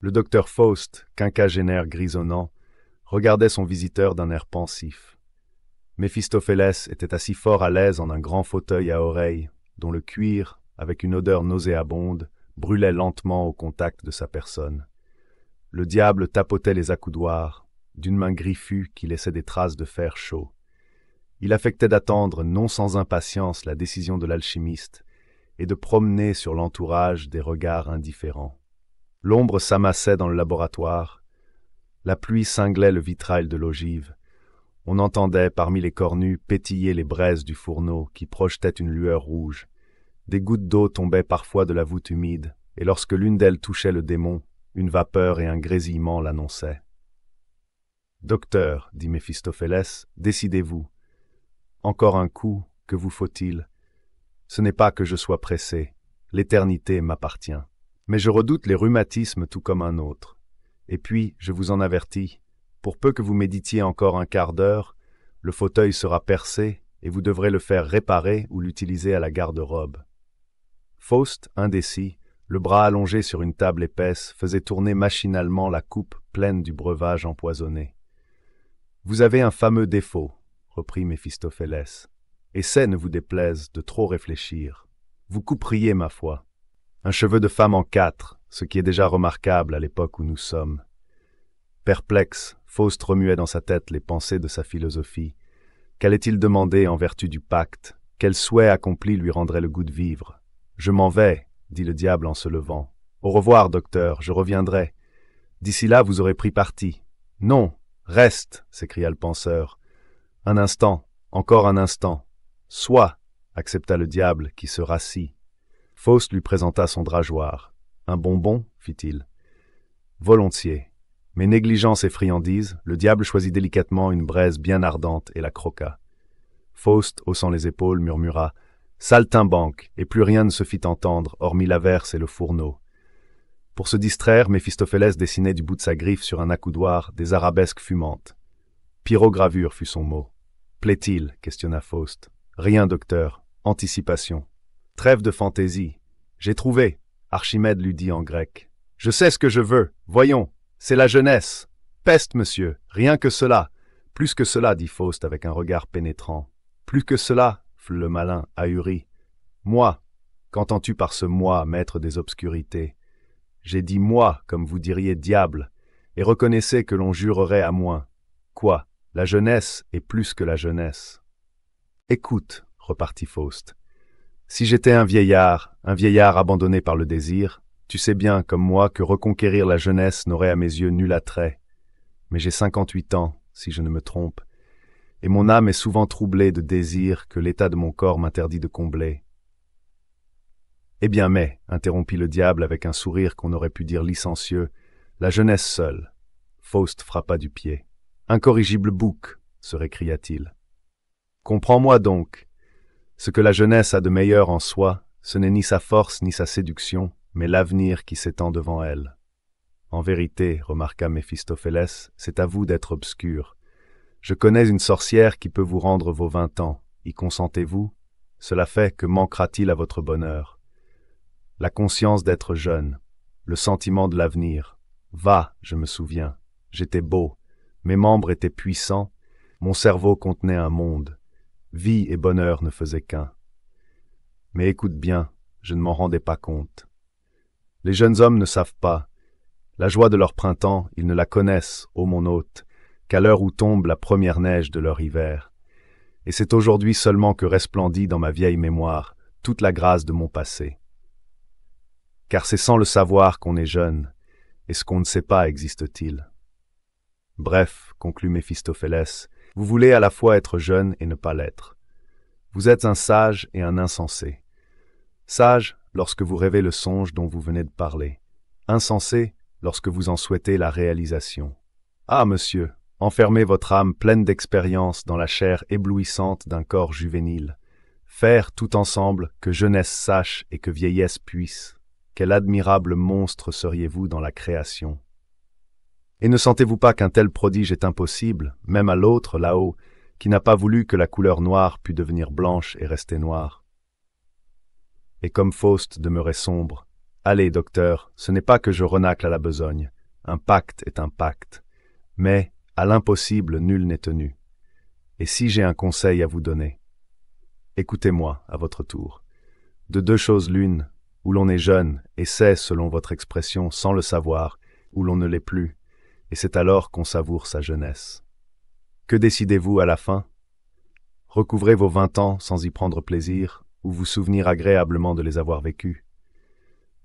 Le docteur Faust, quinquagénaire grisonnant, regardait son visiteur d'un air pensif. Méphistophélès était assis fort à l'aise en un grand fauteuil à oreilles, dont le cuir, avec une odeur nauséabonde, brûlait lentement au contact de sa personne. Le diable tapotait les accoudoirs, d'une main griffue qui laissait des traces de fer chaud. Il affectait d'attendre non sans impatience la décision de l'alchimiste et de promener sur l'entourage des regards indifférents. L'ombre s'amassait dans le laboratoire, la pluie cinglait le vitrail de l'ogive, on entendait parmi les cornues pétiller les braises du fourneau qui projetaient une lueur rouge. Des gouttes d'eau tombaient parfois de la voûte humide, et lorsque l'une d'elles touchait le démon, une vapeur et un grésillement l'annonçaient. « Docteur, dit Méphistophélès, décidez-vous. Encore un coup, que vous faut-il? Ce n'est pas que je sois pressé, l'éternité m'appartient. Mais je redoute les rhumatismes tout comme un autre. Et puis, je vous en avertis, pour peu que vous méditiez encore un quart d'heure, le fauteuil sera percé et vous devrez le faire réparer ou l'utiliser à la garde-robe. » Faust, indécis, le bras allongé sur une table épaisse, faisait tourner machinalement la coupe pleine du breuvage empoisonné. « Vous avez un fameux défaut, reprit Méphistophélès, et c'est, ne vous déplaise, de trop réfléchir. Vous couperiez, ma foi. Un cheveu de femme en 4, ce qui est déjà remarquable à l'époque où nous sommes. » Perplexe, Faust remuait dans sa tête les pensées de sa philosophie. Qu'allait-il demander en vertu du pacte? Quel souhait accompli lui rendrait le goût de vivre? « Je m'en vais, » dit le diable en se levant. « Au revoir, docteur, je reviendrai. D'ici là, vous aurez pris parti. »« Non, reste !» s'écria le penseur. « Un instant, encore un instant. »« Soit !» accepta le diable, qui se rassit. Faust lui présenta son drageoir. « Un bonbon ?» fit-il. « Volontiers. » Mais négligeant ses friandises, le diable choisit délicatement une braise bien ardente et la croqua. Faust, haussant les épaules, murmura « Saltimbanque !» et plus rien ne se fit entendre, hormis l'averse et le fourneau. Pour se distraire, Méphistophélès dessinait du bout de sa griffe sur un accoudoir des arabesques fumantes. Pyrogravure fut son mot. « Plaît-il » questionna Faust. « Rien, docteur. Anticipation. »« Trêve de fantaisie. J'ai trouvé » Archimède lui dit en grec. « Je sais ce que je veux. Voyons. C'est la jeunesse. Peste, monsieur. Rien que cela. Plus que cela, dit Faust avec un regard pénétrant. Plus que cela, fit le malin, ahuri. Moi. Qu'entends-tu par ce moi, maître des obscurités? J'ai dit moi, comme vous diriez diable, et reconnaissez que l'on jurerait à moins. Quoi? La jeunesse est plus que la jeunesse. Écoute, repartit Faust. Si j'étais un vieillard abandonné par le désir, tu sais bien, comme moi, que reconquérir la jeunesse n'aurait à mes yeux nul attrait. Mais j'ai 58 ans, si je ne me trompe, et mon âme est souvent troublée de désirs que l'état de mon corps m'interdit de combler. Eh bien mais, interrompit le diable avec un sourire qu'on aurait pu dire licencieux, la jeunesse seule. Faust frappa du pied. Incorrigible bouc, se récria-t-il. Comprends-moi donc. Ce que la jeunesse a de meilleur en soi, ce n'est ni sa force ni sa séduction, mais l'avenir qui s'étend devant elle. En vérité, remarqua Méphistophélès, c'est à vous d'être obscur. Je connais une sorcière qui peut vous rendre vos 20 ans. Y consentez-vous? Cela fait que manquera-t-il à votre bonheur? La conscience d'être jeune, le sentiment de l'avenir. Va, je me souviens, j'étais beau, mes membres étaient puissants, mon cerveau contenait un monde. Vie et bonheur ne faisaient qu'un. Mais écoute bien, je ne m'en rendais pas compte. Les jeunes hommes ne savent pas. La joie de leur printemps, ils ne la connaissent, ô mon hôte, qu'à l'heure où tombe la première neige de leur hiver. Et c'est aujourd'hui seulement que resplendit dans ma vieille mémoire toute la grâce de mon passé. Car c'est sans le savoir qu'on est jeune, et ce qu'on ne sait pas existe-t-il. Bref, conclut Méphistophélès, vous voulez à la fois être jeune et ne pas l'être. Vous êtes un sage et un insensé. Sage lorsque vous rêvez le songe dont vous venez de parler. Insensé lorsque vous en souhaitez la réalisation. Ah, monsieur, enfermez votre âme pleine d'expérience dans la chair éblouissante d'un corps juvénile. Faire tout ensemble que jeunesse sache et que vieillesse puisse. Quel admirable monstre seriez-vous dans la création. Et ne sentez-vous pas qu'un tel prodige est impossible, même à l'autre, là-haut, qui n'a pas voulu que la couleur noire pût devenir blanche et rester noire? Et comme Faust demeurait sombre, « Allez, docteur, ce n'est pas que je renacle à la besogne, un pacte est un pacte, mais à l'impossible nul n'est tenu. Et si j'ai un conseil à vous donner, écoutez-moi à votre tour. De deux choses l'une, où l'on est jeune et sait, selon votre expression, sans le savoir, où l'on ne l'est plus, et c'est alors qu'on savoure sa jeunesse. Que décidez-vous à la fin? Recouvrez vos 20 ans sans y prendre plaisir, ou vous souvenir agréablement de les avoir vécus.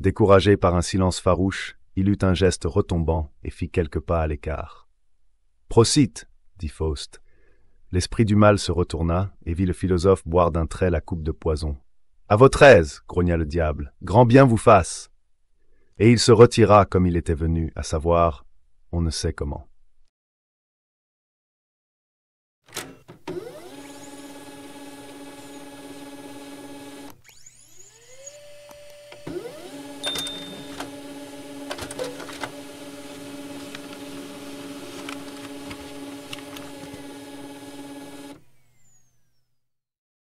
Découragé par un silence farouche, il eut un geste retombant et fit quelques pas à l'écart. « Procite !» dit Faust. L'esprit du mal se retourna et vit le philosophe boire d'un trait la coupe de poison. « À votre aise !» grogna le diable. « Grand bien vous fasse !» Et il se retira comme il était venu, à savoir, on ne sait comment.